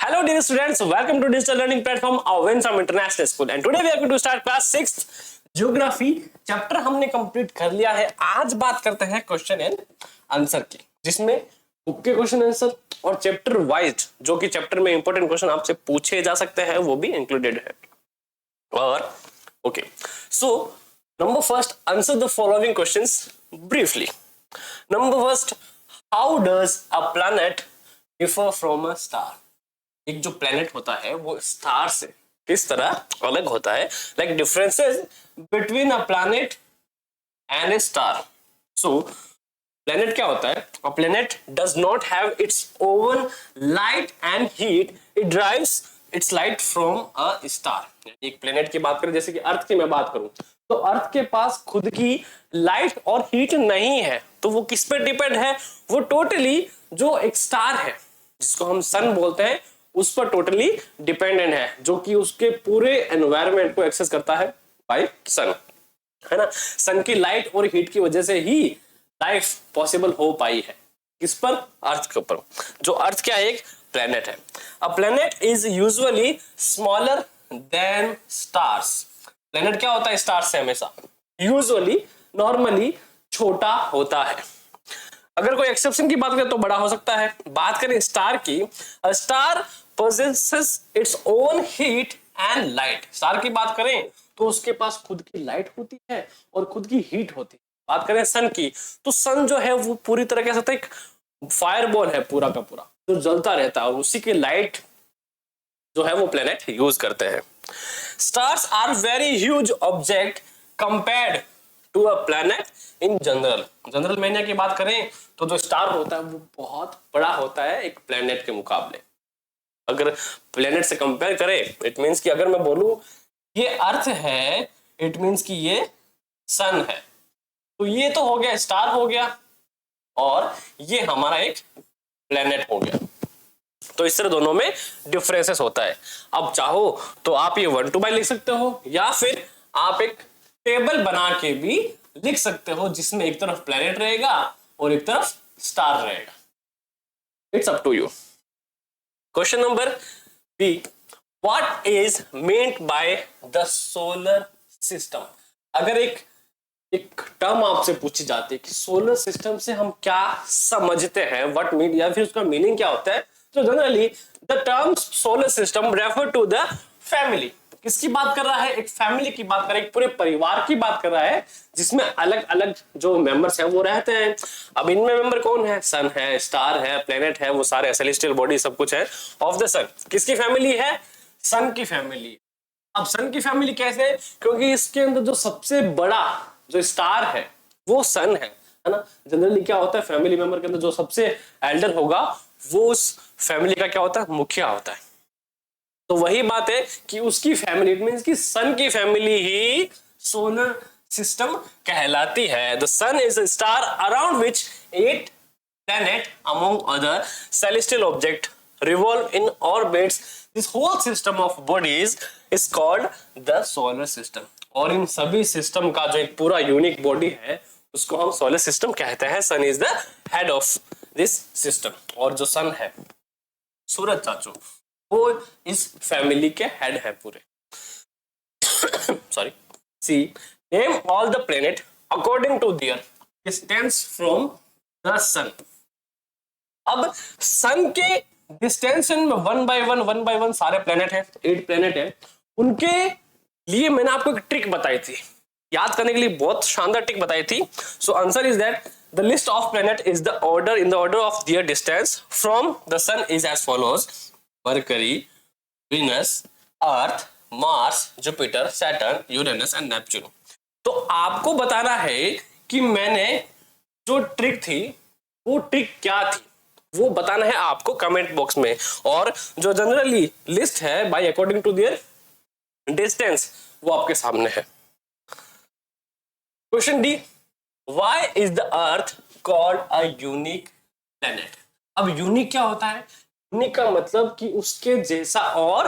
Hello dear students, welcome to digital learning platform Awensa International School and today we are going to start class 6th geography chapter हमने complete कर लिया है। आज बात करते हैं क्वेश्चन एंड आंसर की, जिसमें बुक के क्वेश्चन आंसर और चैप्टर वाइज जो कि चैप्टर में इंपॉर्टेंट क्वेश्चन आपसे पूछे जा सकते हैं वो भी इंक्लूडेड है। और okay, so number first, answer the following questions briefly. Number first, how does a planet differ from a star? एक जो प्लेनेट होता है वो स्टार से किस तरह अलग होता है, like differences between a planet and A star. So planet क्या होता है? अ planet does not have its own light and heat, it drives its light from a star. एक प्लेनेट की बात करें, जैसे कि अर्थ की मैं बात करूं, तो अर्थ के पास खुद की लाइट और हीट नहीं है, तो वो किस पे डिपेंड है? वो टोटली जो एक स्टार है जिसको हम सन बोलते हैं उस पर टोटली डिपेंडेंट है, जो कि उसके पूरे एनवायरनमेंट को एक्सेस करता है बाय सन, है ना। सन की लाइट और हीट की वजह से ही लाइफ पॉसिबल हो पाई है। किस पर? अर्थ के ऊपर, जो अर्थ क्या है? एक प्लेनेट है। अ planet is usually smaller than stars. Planet क्या होता है? स्टार से हमेशा यूजुअली नॉर्मली छोटा होता है। अगर कोई एक्सेप्शन की बात करें तो बड़ा हो सकता है। बात करें स्टार की, star possesses its own heat and light। Star की बात करें तो उसके पास खुद की लाइट होती है और खुद की हीट होती है। बात करें सन की, तो सन जो है वो पूरी तरह कह सकते हैं एक फायरबॉल है पूरा का पूरा, जो जलता रहता है और उसी की लाइट जो है वो प्लेनेट यूज करते हैं। Stars are very huge object compared to a planet in general. General मैंने की बात करें तो जो स्टार होता है वो बहुत बड़ा होता है एक प्लैनेट के मुकाबले। अगर प्लैनेट से कंपेयर करें, इट मींस कि अगर मैं बोलूं ये अर्थ है, इट मींस कि ये सन है, तो ये तो हो गया स्टार हो गया और ये हमारा एक प्लैनेट हो गया। तो इस तरह दोनों में डिफरेंसेस होता है। अब चाहो तो आप ये 1 to by लिख सकते हो, या फिर आप एक टेबल बना के भी लिख सकते हो जिसमें एक तरफ प्लैनेट रहेगा और एक तरफ स्टार रहेगा। It's up to you. Question number B, what is meant by the solar system? अगर एक टर्म आपसे पूछी जाती है कि सोलर सिस्टम से हम क्या समझते हैं, व्हाट मीन, या फिर उसका मीनिंग क्या होता है, तो generally the term solar system refer to the family. किसकी बात कर रहा है? एक फैमिली की बात कर रहा है, एक पूरे परिवार की बात कर रहा है जिसमें अलग अलग जो मेंबर्स हैं वो रहते हैं। अब इनमें मेंबर कौन है? सन है, स्टार है, प्लेनेट है, वो सारे सेलेस्टियल बॉडी सब कुछ है ऑफ द सन। किसकी फैमिली है? सन की फैमिली। अब सन की फैमिली कैसे? क्योंकि इसके अंदर जो सबसे बड़ा जो स्टार है वो सन है ना। जनरली क्या होता है, फैमिली मेंबर के अंदर जो सबसे एल्डर होगा वो उस फैमिली का क्या होता है? मुखिया होता है। तो वही बात है कि उसकी फैमिली, इट मींस कि सन की फैमिली ही सोलर सिस्टम कहलाती है। The sun is a star around which 8 planet among other celestial object revolve in orbits. This whole system of bodies is called the solar system. और इन सभी system का जो एक पूरा यूनिक बॉडी है उसको हम सोलर सिस्टम कहते हैं। Sun is the head of this system. और जो सन है, सूरज चाचू, वो इस फैमिली के हेड है पूरे। Sorry. See, name all the planet according to their distance from the sun. अब सन के डिस्टेंस में 1 by 1 सारे प्लेनेट है, 8 प्लेनेट है। उनके लिए मैंने आपको एक ट्रिक बताई थी, याद करने के लिए बहुत शानदार ट्रिक बताई थी। So answer is that the list of planet is the order in the order of their distance from the sun is as follows: Mercury, Venus, Earth, Mars, Jupiter, Saturn, Uranus and Neptune. तो आपको बताना है कि मैंने जो trick थी वो trick क्या थी, वो बताना है आपको कमेंट बॉक्स में। और जो जनरली लिस्ट है by according to their distance वो आपके सामने है। Question D, why is the earth called a unique planet? अब यूनिक क्या होता है? यूनिक का मतलब कि उसके जैसा और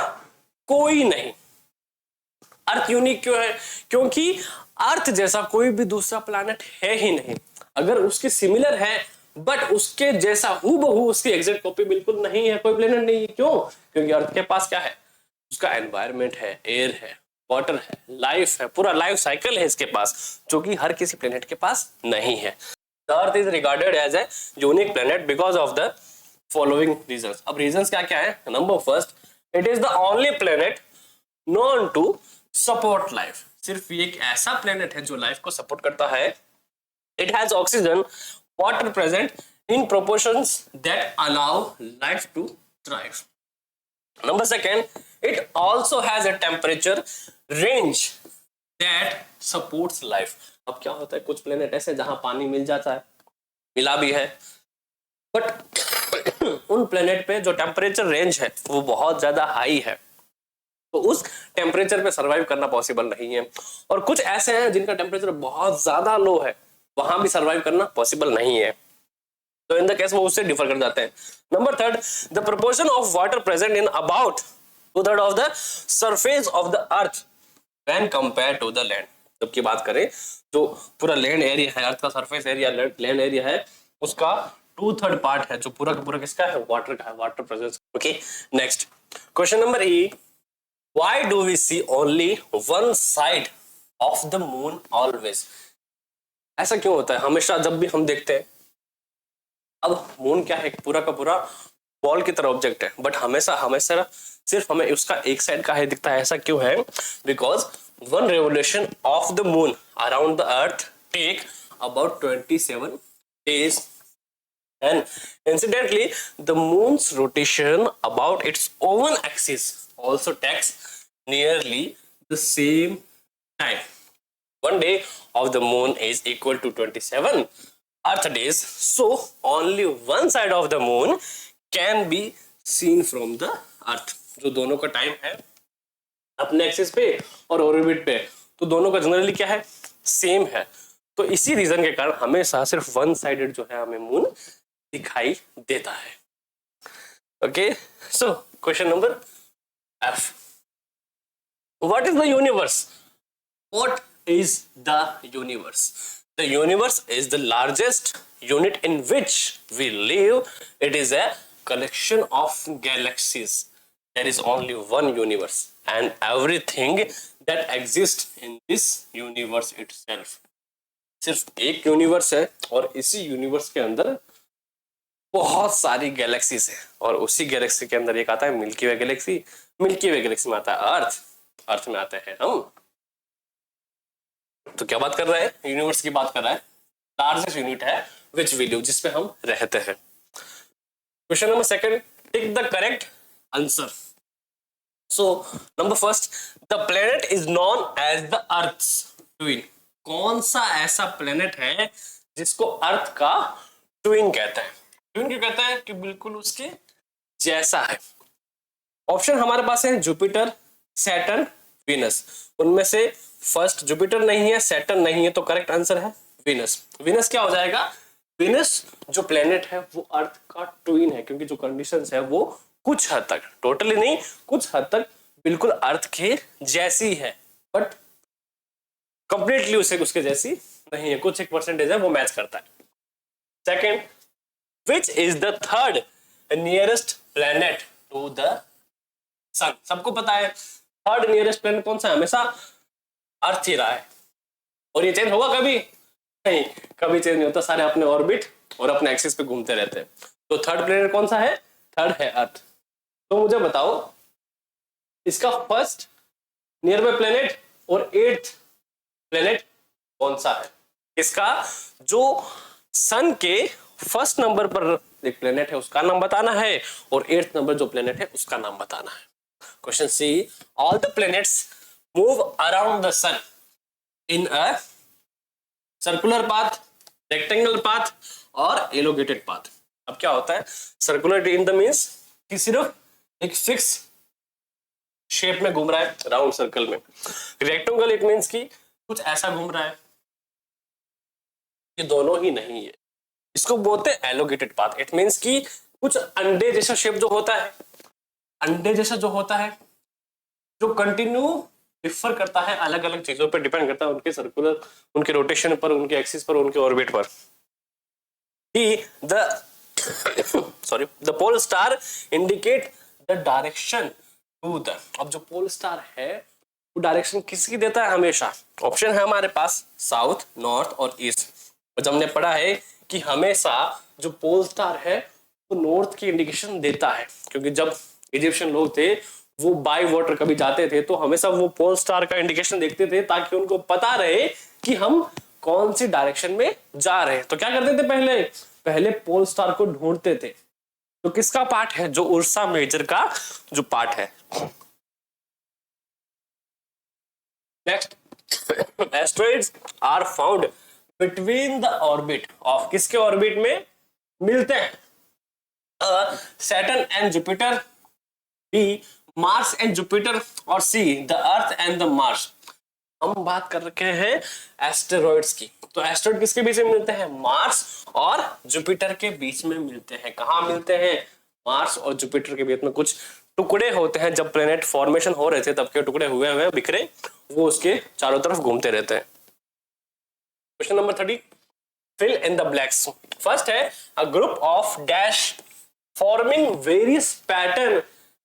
कोई नहीं। अर्थ यूनिक क्यों है? क्योंकि अर्थ जैसा कोई भी दूसरा प्लैनेट है ही नहीं। अगर उसके सिमिलर है बट उसके जैसा हूबहू उसकी एग्जैक्ट कॉपी बिल्कुल नहीं है, कोई प्लेनेट नहीं है। क्यों? क्योंकि अर्थ के पास क्या है, उसका एनवायरमेंट है, एयर है, वाटर है, लाइफ है, पूरा लाइफ साइकिल है इसके पास, जो कि हर किसी प्लेनेट के पास नहीं है। The earth is regarded as a unique planet because of the following reasons. अब रीजंस क्या क्या है? Number first, it is the only planet known to support life. सिर्फ ये एक ऐसा प्लेनेट है जो लाइफ को सपोर्ट करता है। It has oxygen, water present in proportions that allow life to thrive. Number second, it also has a temperature range that supports life. अब क्या होता है, कुछ प्लेनेट ऐसे जहां पानी मिल जाता है, मिला भी है, बट उन प्लेनेट पे जो टेम्परेचर रेंज है वो बहुत ज्यादा हाई है, तो उस टेम्परेचर पे सरवाइव करना पॉसिबल नहीं है। और कुछ ऐसे हैं जिनका टेम्परेचर बहुत ज्यादा लो है, वहां भी सरवाइव करना पॉसिबल नहीं है। तो इन द केस वो उससे डिफर कर जाते हैं। Number third, the proportion of water present in about 2/3 of the surface of the earth when compare to the land. जब की बात करें, जो पूरा लैंड एरिया है, अर्थ का सरफेस एरिया, लैंड एरिया है, उसका 2/3 पार्ट है जो पूरा का पूरा किसका है, वाटर का है, water presence. Okay, next question number E, why do we see only one side of the moon always? ऐसा क्यों होता है हमेशा जब भी हम देखते हैं? अब मून क्या है, पूरा का पूरा बॉल की तरह ऑब्जेक्ट है, बट हमेशा हमेशा सिर्फ हमें उसका एक साइड का है दिखता है। ऐसा क्यों है? Because one revolution of the moon around the earth take about 27 days, and incidentally the moon's rotation about its own axis also takes nearly the same time. One day of the moon is equal to 27 Earth days, so only one side of the moon can be seen from the Earth. जो दोनों का time है अपने axis पे और orbit पे, तो दोनों का जनरली क्या है, सेम है। तो इसी रीजन के कारण हमेशा सिर्फ वन साइडेड जो है हमें मून दिखाई देता है। Okay, so question number F, what is the universe? What is the universe? The universe is the largest unit in which we live. It is a collection of galaxies. There is only one universe and everything that exists in this universe itself. सिर्फ एक universe है और इसी universe के अंदर बहुत सारी galaxies है, और उसी गैलेक्सी के अंदर एक आता है मिल्की वे गैलेक्सी, मिल्की वे गैलेक्सी में आता है अर्थ, अर्थ में आते हैं हम। तो क्या बात कर रहा है, यूनिवर्स की बात कर रहा है, लार्जेस्ट यूनिट है विच वी लिव, जिसपे हम रहते हैं। Question number second, tick the correct answer. So number first, the planet is known as the earth's twin. कौन सा ऐसा प्लेनेट है जिसको अर्थ का ट्विन कहते हैं? ट्विन क्यों कहते हैं? कि बिल्कुल उसके जैसा है। ऑप्शन हमारे पास है जुपिटर, सैटर्न, वीनस। उनमें से फर्स्ट जुपिटर नहीं है, सैटर्न नहीं है, तो करेक्ट आंसर है वीनस। वीनस क्या हो जाएगा? वीनस जो प्लेनेट है वो अर्थ का ट्विन है, क्योंकि जो कंडीशंस है वो कुछ हद तक, टोटली नहीं, कुछ हद तक बिल्कुल अर्थ के जैसी है, बट कंप्लीटली उसे उसके जैसी नहीं है, कुछ एक परसेंटेज है वो मैच करता है। Second, which is the third nearest planet to the sun? सबको पता है थर्ड नियरेस्ट प्लेनेट कौन सा है? हमेशा अर्थ ही रहा है, और ये चेंज होगा कभी नहीं, कभी चेंज नहीं होता, सारे अपने ऑर्बिट और अपने एक्सिस पे घूमते रहते हैं। तो थर्ड प्लेनेट कौन सा है? थर्ड है अर्थ। तो मुझे बताओ इसका फर्स्ट नियर बाय प्लेनेट और एट्थ प्लेनेट कौन सा है? इसका जो सन के फर्स्ट नंबर पर एक प्लेनेट है उसका नाम बताना है, और एट्थ नंबर जो प्लेनेट है उसका नाम बताना है। Question C, all the planets move around the sun in a circular path, rectangular path और elongated path। अब क्या होता है सर्कुलर इन द मींस कि सिर्फ एक फिक्स शेप में घूम रहा है, राउंड सर्कल में। रेक्टेंगल इट मींस कि कुछ ऐसा घूम रहा है, ये दोनों ही नहीं है, इसको बोलते हैं एलोगेटेड पाथ। इट मींस कि कुछ अंडे जैसा शेप जो होता है, अंडे जैसा जो होता है, जो कंटिन्यू डिफर करता है, अलग अलग चीजों पर डिपेंड करता है, उनके सर्कुलर, उनके रोटेशन पर, उनके एक्सिस पर, उनके ऑर्बिट पर। D, the sorry, the pole star indicate the direction to the. अब जो पोल स्टार है वो डायरेक्शन किसकी देता है हमेशा? ऑप्शन है हमारे पास साउथ, नॉर्थ और ईस्ट। और हमने पढ़ा है कि हमेशा जो पोल स्टार है वो नॉर्थ की इंडिकेशन देता है, क्योंकि जब इजिप्शियन लोग थे वो बाय वाटर कभी जाते थे तो हमेशा वो पोल स्टार का इंडिकेशन देखते थे ताकि उनको पता रहे कि हम कौन सी डायरेक्शन में जा रहे हैं। तो क्या करते थे पहले पोल स्टार को ढूंढते थे। तो किसका पार्ट है? जो उर्सा मेजर का जो पार्ट है। Next, asteroids are found between the orbit of, किसके ऑर्बिट में मिलते हैं? Saturn and Jupiter, B Mars and Jupiter, और C the earth and the Mars. हम बात कर रखे हैं एस्टेरॉइड्स की। तो एस्टेरॉइड किसके बीच में मिलते हैं? मार्स और जुपिटर के बीच में मिलते हैं। कहाँ मिलते हैं? मार्स और जुपिटर के बीच में कुछ टुकड़े होते हैं। जब प्लेनेट फॉर्मेशन हो रहे थे तब के टुकड़े हुए हुए बिखरे, वो उसके चारों तरफ घूमते रहते हैं। Question number 30, fill in the blanks. First है a group of dash forming various pattern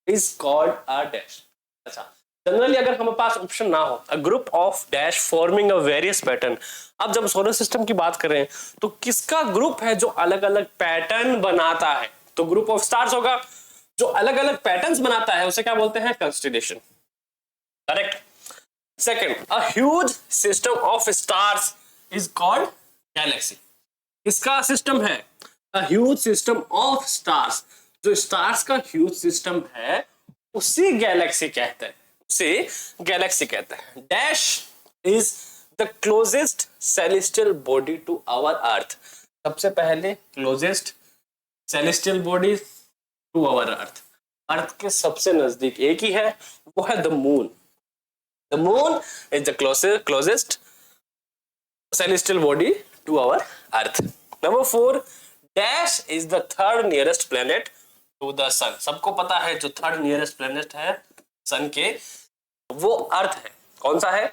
is called a dash. अच्छा, जनरली अगर हमारे पास ऑप्शन ना हो, a group of dash forming a various pattern. अब जब सोलर सिस्टम की बात करें तो किसका ग्रुप है जो अलग अलग पैटर्न बनाता है? तो ग्रुप ऑफ स्टार्स होगा। जो अलग अलग पैटर्न्स बनाता है उसे क्या बोलते हैं? Constellation. Correct. Second, a huge system of stars is called galaxy. किसका सिस्टम है? A huge system of stars. जो स्टार्स का ह्यूज सिस्टम है उसी गैलेक्सी कहते हैं, उसे गैलेक्सी कहते हैं। Dash is the closest celestial body to our earth. सबसे पहले क्लोजेस्ट सेलेस्टियल बॉडी टू आवर अर्थ, अर्थ के सबसे नजदीक एक ही है, वो है the moon. The moon is the closest celestial body to our earth. Number 4, dash is the third nearest planet to the sun. सबको पता है जो थर्ड नियरेस्ट प्लेनेट है सन के, वो अर्थ है। कौन सा है?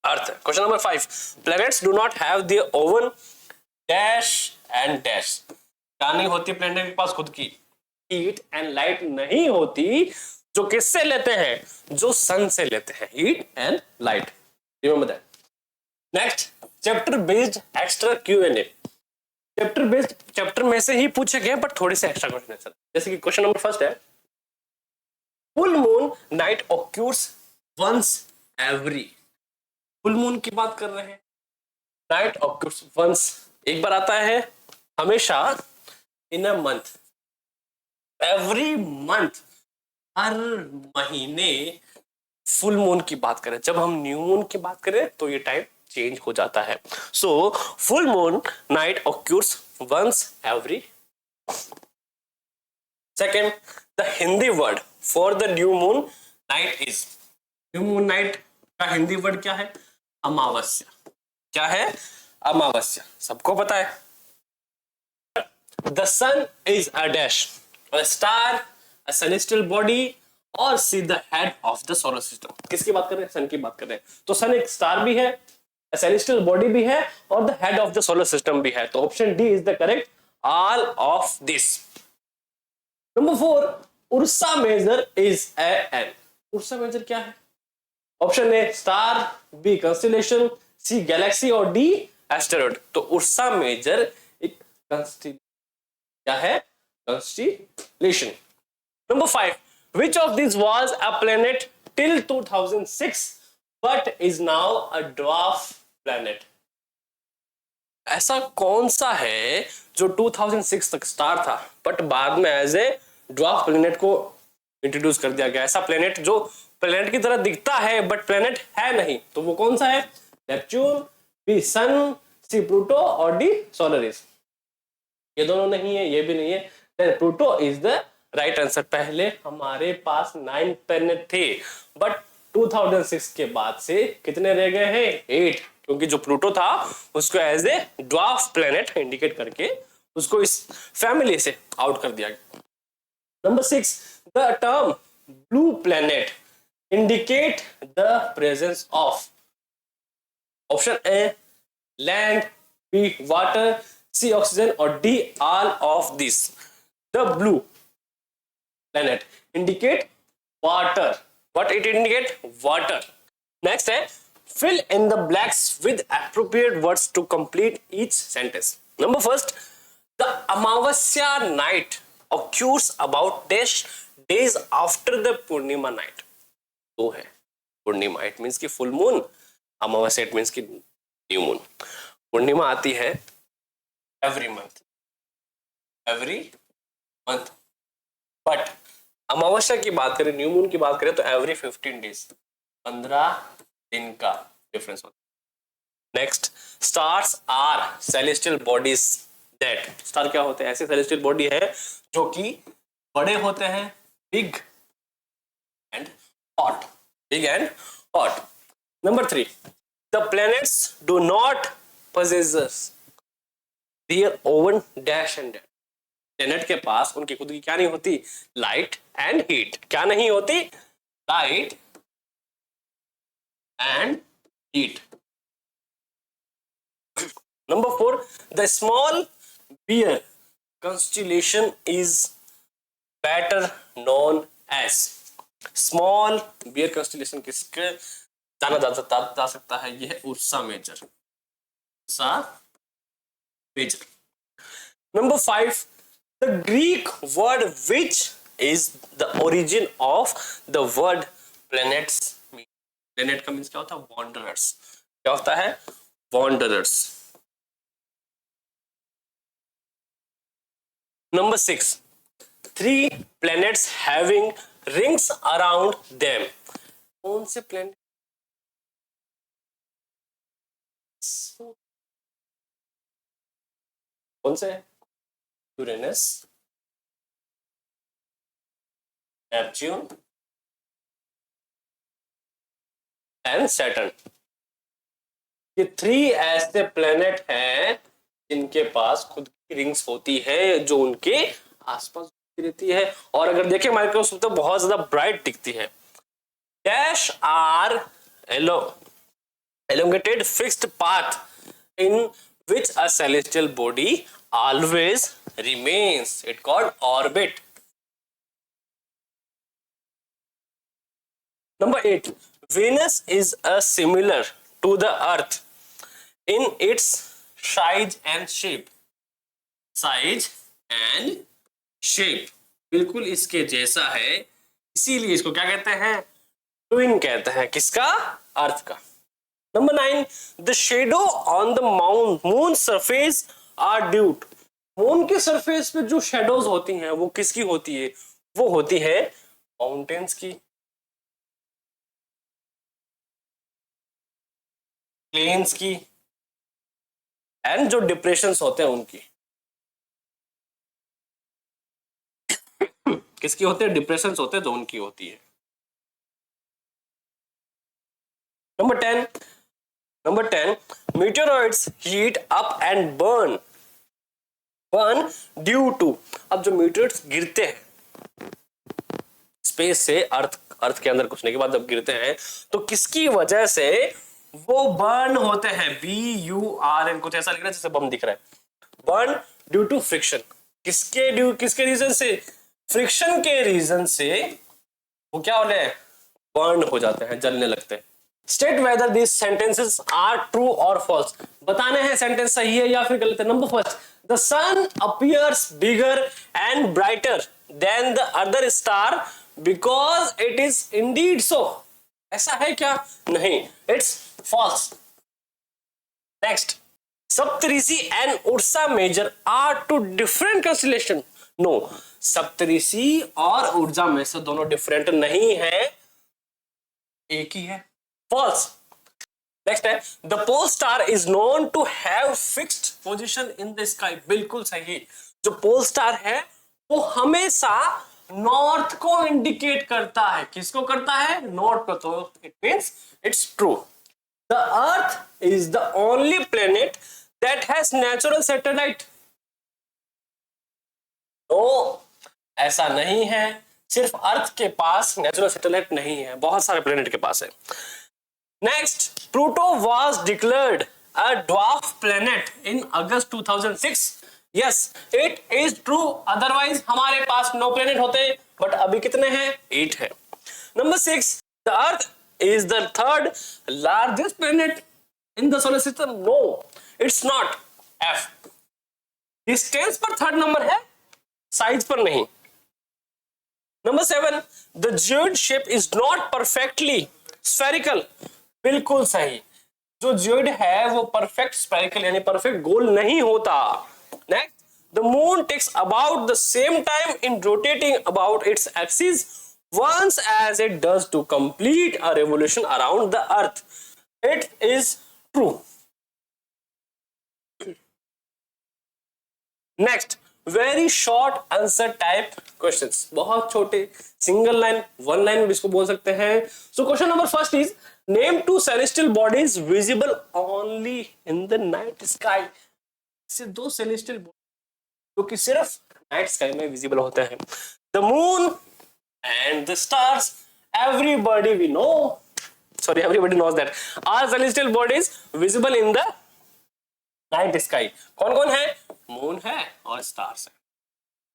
अर्थ है। Question number 5, planets do not have their own dash and dash। क्या नहीं होती प्लेनेट के पास खुद की? हीट एंड लाइट नहीं होती। जो किससे लेते हैं? जो सन से लेते हैं, heat and light. Remember that. Next, chapter based extra Q&A। Chapter based, chapter में से ही पूछे गए बट थोड़े से एक्स्ट्रा क्वेश्चन है सर। जैसे कि क्वेश्चन नंबर फर्स्ट है, full moon night occurs once every. Full moon की बात कर रहे हैं, नाइट ऑक्यूर्स वंस, एक बार आता है हमेशा, इन अ मंथ, एवरी मंथ, हर महीने। फुल मून की बात करें, जब हम न्यू मून की बात करें तो ये टाइम चेंज हो जाता है। So full moon night occurs once every. Second, the Hindi word for the new moon night is. New moon night का हिंदी वर्ड क्या है? अमावस्या। क्या है? अमावस्या। सबको पता है। The sun is a dash, a star, a celestial body, और C the head of the solar system. किसकी बात कर रहे हैं? सन की बात कर रहे हैं। तो सन एक स्टार भी है, सेलेस्टियल बॉडी भी है, और the head of the solar system भी है। तो option D is the correct, all of this. Number 4, Ursa Major is an. Ursa Major क्या है? Option A star, B constellation, C galaxy, और डी एस्टेरॉइड। तो उर्सा मेजर एक क्या है? Constellation. Number 5, which of these was a planet till 2006 but is now a dwarf planet? ऐसा कौन सा है जो 2006 तक स्टार था बट बाद में एज ए ड्वार्फ प्लेनेट को इंट्रोड्यूस कर दिया गया? ऐसा प्लेनेट जो प्लेनेट की तरह दिखता है बट प्लेनेट है नहीं, तो वो कौन सा है? Neptune, B sun, C Pluto, और डी सोलरिस। ये दोनों नहीं है, ये भी नहीं है, then Pluto is the right answer. पहले हमारे पास 9 प्लेनेट थे बट 2006 के बाद से कितने रह गए हैं? 8, क्योंकि जो प्लूटो था उसको as a dwarf planet indicate करके उसको इस फैमिली से आउट कर दिया गया। Number 6, the term blue planet indicate the presence of. Option A land, B water, C oxygen, or D all of these? The blue planet indicate water. What it indicate? Water. Next है fill in the blanks with appropriate words to complete each sentence. Number first, the Amavasya night occurs about days after the Purnima night. दो है. Purnima it means कि full moon. Amavasya it means कि new moon. Purnima आती है every month. But अमावस्या की बात करें, new moon की बात करें तो एवरी 15 डेज, 15 दिन का डिफरेंस होता है. Next, stars are celestial bodies that. Star क्या होते हैं? ऐसे सेलेस्टियल बॉडी है जो कि बड़े होते हैं, big and hot. Number 3, the planets do not possess their own dash and dash. Planet के पास उनकी खुद की क्या नहीं होती? Light and heat. क्या नहीं होती? Light and heat. Number 4, the small bear constellation is better known as. Small bear constellation किसके जाना जा सकता है? यह है Ursa Major. Number 5, the Greek word which is the origin of the word planets. Planet का मीन्स क्या होता है? Wanderers. क्या होता है? Wanderers. Number 6, 3 planets having rings around them. कौन से planet? कौन से? Uranus, Neptune and Saturn. ये 3 ऐसे प्लेनेट हैं जिनके पास खुद की रिंग्स होती है जो उनके आसपास रहती है. और अगर देखें माइक्रोस्कोप तो बहुत ज्यादा ब्राइट दिखती है. Dash are elongated fixed path in which a celestial body always remains. It called orbit. Number 8, Venus is similar to the Earth in its size and shape. बिल्कुल इसके जैसा है, इसीलिए इसको क्या कहते हैं? ट्विन कहते हैं. किसका? अर्थ का. Number 9, the shadow on the moon surface are due. Moon के सरफेस पे जो शेडोज होती हैं वो किसकी होती है? वो होती है माउंटेन्स की, प्लेन्स की एंड जो डिप्रेशंस होते हैं उनकी. किसकी होते हैं? डिप्रेशंस होते हैं जो उनकी होती है. Number 10, meteoroids heat up and burn due to. अब जो meteoroids गिरते हैं स्पेस से अर्थ के अंदर घुसने के बाद जब गिरते हैं तो किसकी वजह से वो बर्न होते हैं? BURN. कुछ ऐसा लिख रहा है जैसे बम दिख रहा है. Burn due to friction. किसके रीजन से? फ्रिक्शन के रीजन से वो क्या हो रहे हैं? बर्न हो जाते हैं, जलने लगते हैं. State whether these sentences are true or false. बताने हैं सेंटेंस सही है या फिर गलत है. Number 1, the sun appears bigger and brighter than the other star because it is indeed so. ऐसा है क्या? नहीं, it's false. Next, Saptarisi and Ursa Major are two different constellation. No, सप्तऋषि और ऊर्जा में से दोनों डिफरेंट नहीं है, एक ही है. False. Next है the pole star is known to have fixed position in the sky. बिल्कुल सही. जो पोल स्टार है वो हमेशा नॉर्थ को इंडिकेट करता है. किसको करता है? नॉर्थ को. तो it means it's true. The Earth is the only planet that has natural satellite. तो ऐसा नहीं है, सिर्फ अर्थ के पास नेचुरल सैटेलाइट नहीं है, बहुत सारे प्लेनेट के पास है. Next, Pluto was declared a dwarf planet in August 2006? Yes, it is true. Otherwise हमारे पास 9 planet होते, but अभी कितने हैं? 8 है. Number 6, the Earth is the third largest planet in the solar system. No, it's not. F. Distance पर third number है, size पर नहीं. Number 7, the geoid shape is not perfectly spherical. बिल्कुल सही. जो geoid है वो perfect spherical यानी perfect गोल नहीं होता. Next, the moon takes about the same time in rotating about its axis once as it does to complete a revolution around the earth. It is true. Next, very short answer type questions. बहुत छोटे, single line, one line भी इसको बोल सकते हैं. So question number first is, name 2 celestial bodies visible only in the night sky. से 2 celestial bodies जो कि सिर्फ night sky में visible होते हैं. The moon and the stars. Everybody we know. Sorry, everybody knows that. Are celestial bodies visible in the night sky? कौन कौन है? Moon है और stars है.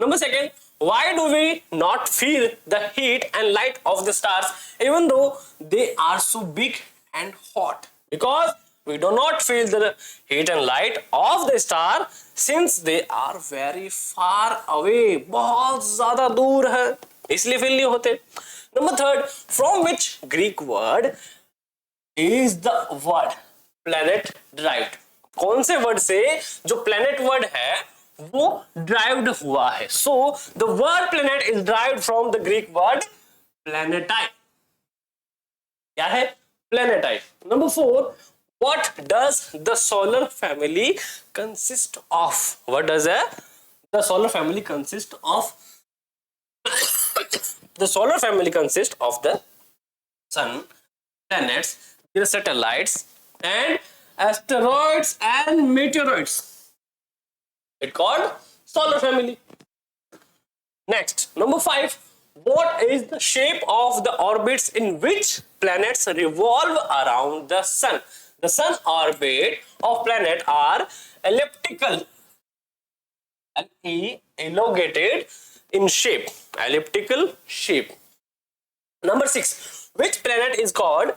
Number second, why do we not feel the heat and light of the stars even though they are so big and hot? Because we do not feel the heat and light of the star since they are very far away. बहुत ज़्यादा दूर है, इसलिए feel नहीं होते. Number third, from which Greek word is the word planet derived? कौन से word से जो planet वर्ड है वो derived हुआ है? So the word planet is derived from the Greek word planetai. क्या है? Planetai. Number 4, what does the solar family consist of? What does the solar family consist of? The solar family consists of the sun, planets, their satellites, and asteroids and meteoroids. It's called solar family. Next, number 5, what is the shape of the orbits in which planets revolve around the sun? The sun orbit of planet are elliptical and elongated in shape. Elliptical shape. Number 6, which planet is called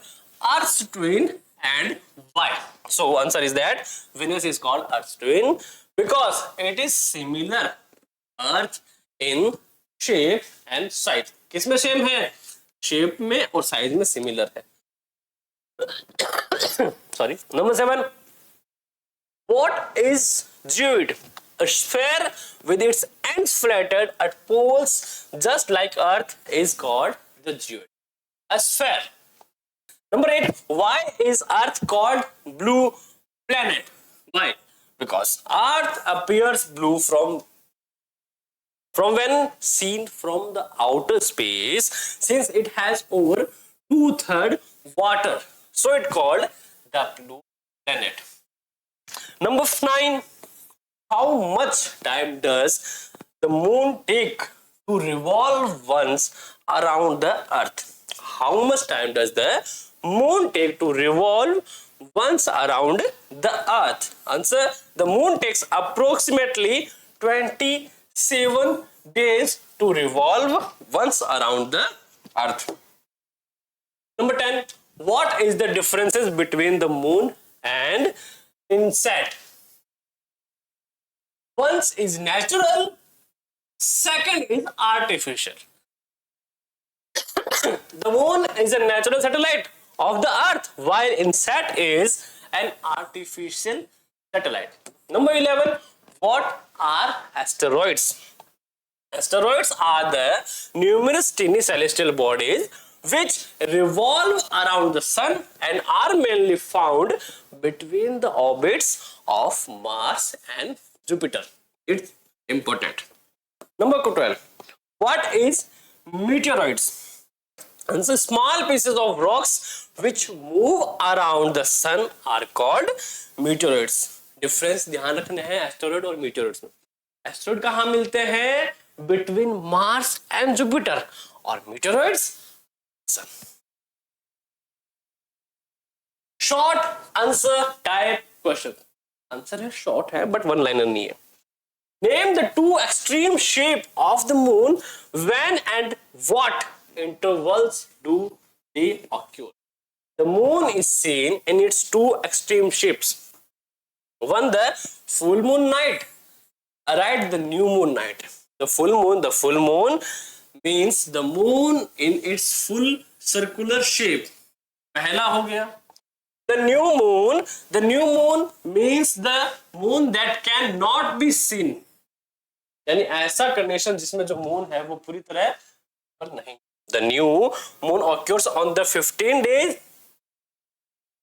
Earth's twin and why? So answer is that Venus is called Earth's twin because it is similar Earth in shape and size. किसमें same है? Shape में और size में similar है. Sorry. Number 7, what is geoid? A sphere with its ends flattened at poles just like Earth is called the geoid. A sphere. Number 8, why is Earth called blue planet? Why? Because Earth appears blue from when seen from the outer space, since it has over 2/3 water. So it's called the blue planet. Number 9, how much time does the moon take to revolve once around the Earth? How much time does the moon take to revolve once around the Earth? Answer, the moon takes approximately 27 days to revolve once around the Earth. Number 10, what is the differences between the moon and inset? One is natural, second is artificial. The moon is a natural satellite of the Earth, while INSAT is an artificial satellite. Number 11, what are asteroids? Asteroids are the numerous tiny celestial bodies which revolve around the sun and are mainly found between the orbits of Mars and Jupiter. It's important. Number 12, what is meteoroids? And so small pieces of rocks which move around the sun are called meteoroids. Difference ध्यान रखना है asteroid और meteoroids में. Asteroid कहाँ मिलते हैं? Between Mars and Jupiter. और meteoroids sun. Short answer type question. Answer है शॉर्ट है बट वन लाइनर नहीं है। Name the two extreme shape of the moon when and what intervals do they occur. The moon is seen in its two extreme shapes. One, the full moon night. Right, the new moon night. The full moon means the moon in its full circular shape. पहला हो गया। The new moon means the moon that cannot be seen. यानी ऐसा condition जिसमें जो moon है वो पूरी तरह पर नहीं। The new moon occurs on the 15 days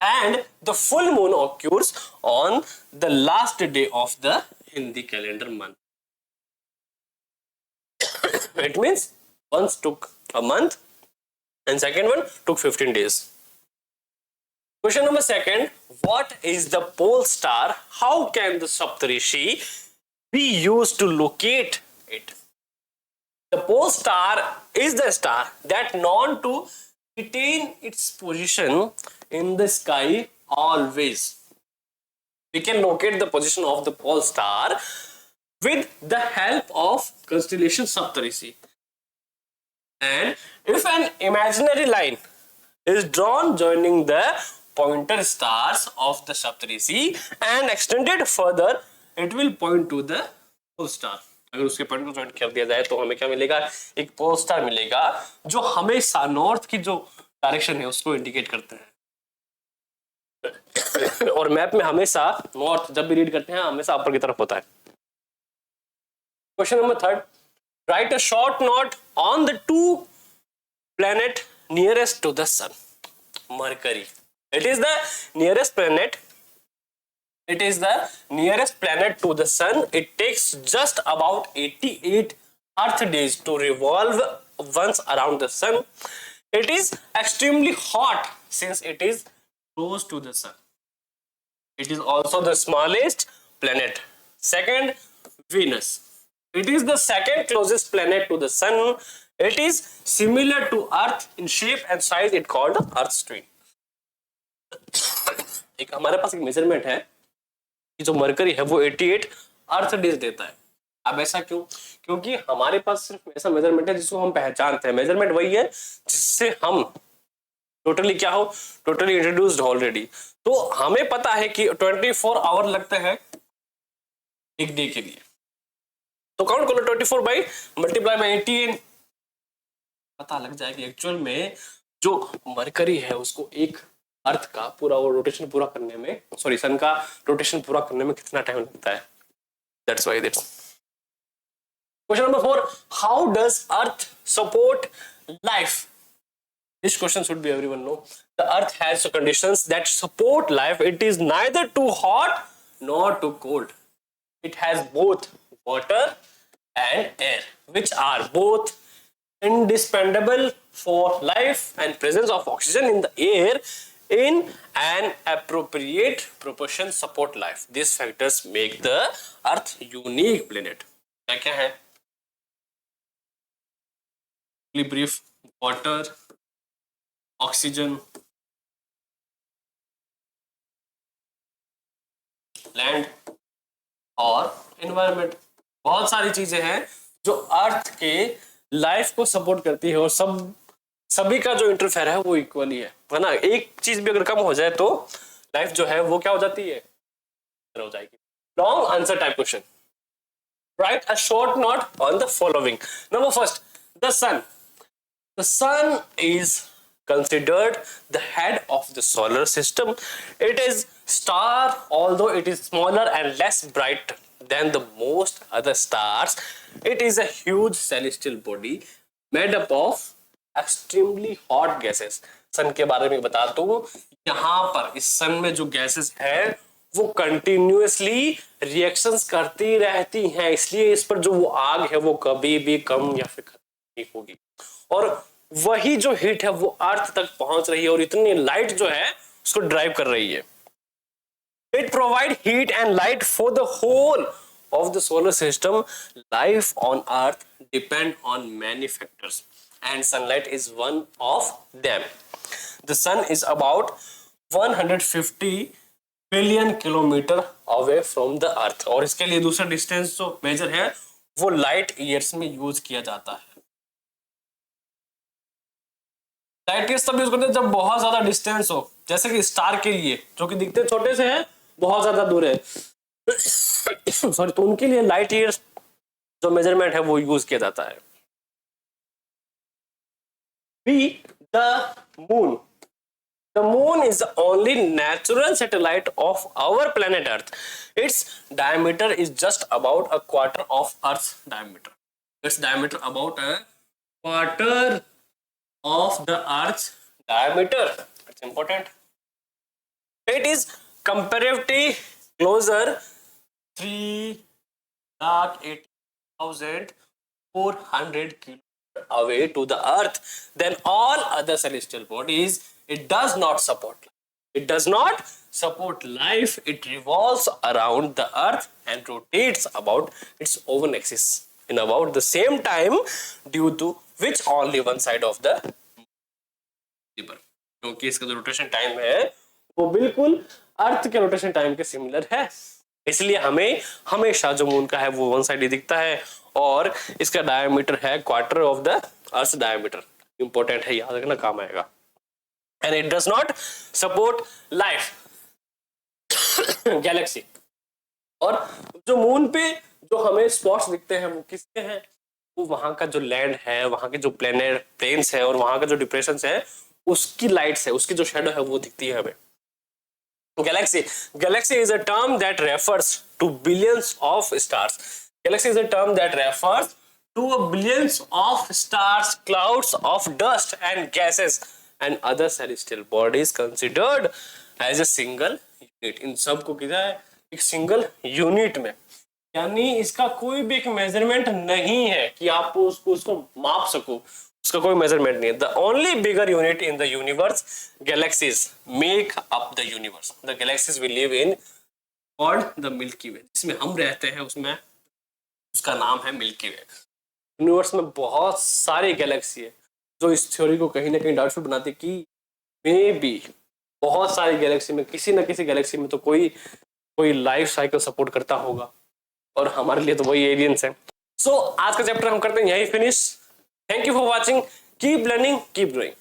and the full moon occurs on the last day of the Hindi calendar month. It means one took a month and second one took 15 days. Question number second, what is the pole star? How can the Saptarishi be used to locate it? The pole star is the star that known to retain its position in the sky always. We can locate the position of the pole star with the help of constellation Saptarishi. And if an imaginary line is drawn joining the pointer stars of the Saptarishi and extended further, it will point to the pole star. अगर उसके point को join कर दिया जाए तो हमें क्या मिलेगा? एक पोल स्टार मिलेगा जो हमेशा नॉर्थ की जो डायरेक्शन है उसको इंडिकेट करते हैं। और मैप में हमेशा नॉर्थ जब भी रीड करते हैं हमेशा ऊपर की तरफ होता है। Question number third, write a short note on the two planet nearest to the sun. Mercury, it is the nearest planet. It is the nearest planet to the sun. It takes just about 88 Earth days to revolve once around the sun. It is extremely hot since it is close to the sun. It is also the smallest planet. Second, Venus. It is the second closest planet to the sun. It is similar to Earth in shape and size. It called Earth twin. एक हमारे पास एक measurement है कि जो mercury है वो 88 अर्थ days देता है। अब ऐसा क्यों? क्योंकि हमारे पास सिर्फ ऐसा मेजरमेंट है जिसको हम पहचानते हैं। मेजरमेंट वही है जिससे हम टोटली क्या हो, टोटली इंट्रोड्यूस्ड ऑलरेडी। तो हमें पता है कि 24 आवर लगते हैं एक डे के लिए। तो काउंट करो 24 बाई मल्टीप्लाई बाई 88, पता लग जाएगा एक्चुअल में जो मरकरी है उसको एक अर्थ का पूरा वो रोटेशन पूरा करने में, सॉरी सन का रोटेशन पूरा करने में कितना टाइम लगता है। That's why this. Question number 4, how does earth support life? This question should be everyone know. The earth has conditions that support life. It is neither too hot nor too cold. It has both water and air, which are both indispensable for life, and presence of oxygen in the air in an appropriate proportion support life. These factors make the earth unique planet. क्या क्या है? Brief: water, oxygen, land और environment. बहुत सारी चीजें हैं जो अर्थ के लाइफ को सपोर्ट करती है और सभी का जो इंटरफेयर है वो इक्वली है ना। एक चीज भी अगर कम हो जाए तो लाइफ जो है वो क्या हो जाती है, हो जाएगी। Long answer type question, write a short note on the following. Number first, the sun. The sun is considered the head of the solar system. It is star, although it is smaller and less bright than the most other stars. It is a huge celestial body made up of extremely hot gases. सन के बारे में बता दूं, यहाँ पर इस सन में जो गैसेस है वो कंटिन्यूअसली रिएक्शंस करती रहती हैं, इसलिए इस पर जो वो आग है वो कभी भी कम या फिर खत्म नहीं होगी। और वही जो हीट है वो अर्थ तक पहुंच रही है और इतनी लाइट जो है उसको ड्राइव कर रही है। It provide heat and light for the whole of the solar system. Life on earth depend on many factors and sunlight is one of them. The sun is about 150 billion kilometre away from the earth. और इसके लिए दूसरा distance जो major है वो light years में use किया जाता है। लाइट ईयर्स तब यूज करते हैं जब बहुत ज्यादा डिस्टेंस हो, जैसे कि स्टार के लिए जो कि दिखते छोटे से हैं, बहुत ज्यादा दूर है सॉरी, तो उनके लिए लाइट ईयर्स जो मेजरमेंट है वो यूज किया जाता है। B, the moon. The moon is the only natural satellite of our planet Earth. Its diameter is just about a quarter of Earth's diameter. Its diameter about a quarter of the Earth's diameter. It's important. It is comparatively closer 3,80,400 kilometers away to the Earth than all other celestial bodies. It does not support life. It does not support life. It revolves around the Earth and rotates about its own axis in about the same time, due to which only one side of the क्योंकि इसका जो rotation time है वो बिल्कुल अर्थ के rotation time के similar है, इसलिए हमें हमेशा जो मून का है वो वन साइड ही दिखता है और इसका डायमीटर है quarter of the earth diameter. Important है, याद रखना, काम आएगा। And it does not support life. Galaxy. और जो मून पे जो हमें स्पॉट्स दिखते हैं वो किसके हैं? वो वहां का जो लैंड है, वहां के जो प्लेन्स है और वहां का जो डिप्रेशन है उसकी लाइट्स है, उसकी जो शेडो है वो दिखती है हमें। Galaxy, galaxy is a term that refers to billions of stars. Galaxy is a term that refers to billions of stars, clouds of dust and gases and other celestial bodies considered as a single unit। इन सब को किया है एक single unit में, यानी इसका कोई भी एक मेजरमेंट नहीं है कि आप उसको माप सको, उसका कोई मेजरमेंट नहीं है। The only bigger unit in the universe, galaxies make up the universe. The galaxies we live in called the Milky Way, जिसमें हम रहते हैं उसमें उसका नाम है मिल्की वे। यूनिवर्स में बहुत सारी गैलेक्सी है जो इस थ्योरी को कहीं ना कहीं डाउटफुल बनाती कि मे बी बहुत सारी गैलेक्सी में किसी ना किसी गैलेक्सी में तो कोई लाइफ साइकिल सपोर्ट करता होगा और हमारे लिए तो वही एलियंस है। सो आज का चैप्टर हम करते हैं यही finish. Thank you for watching, keep learning, keep growing.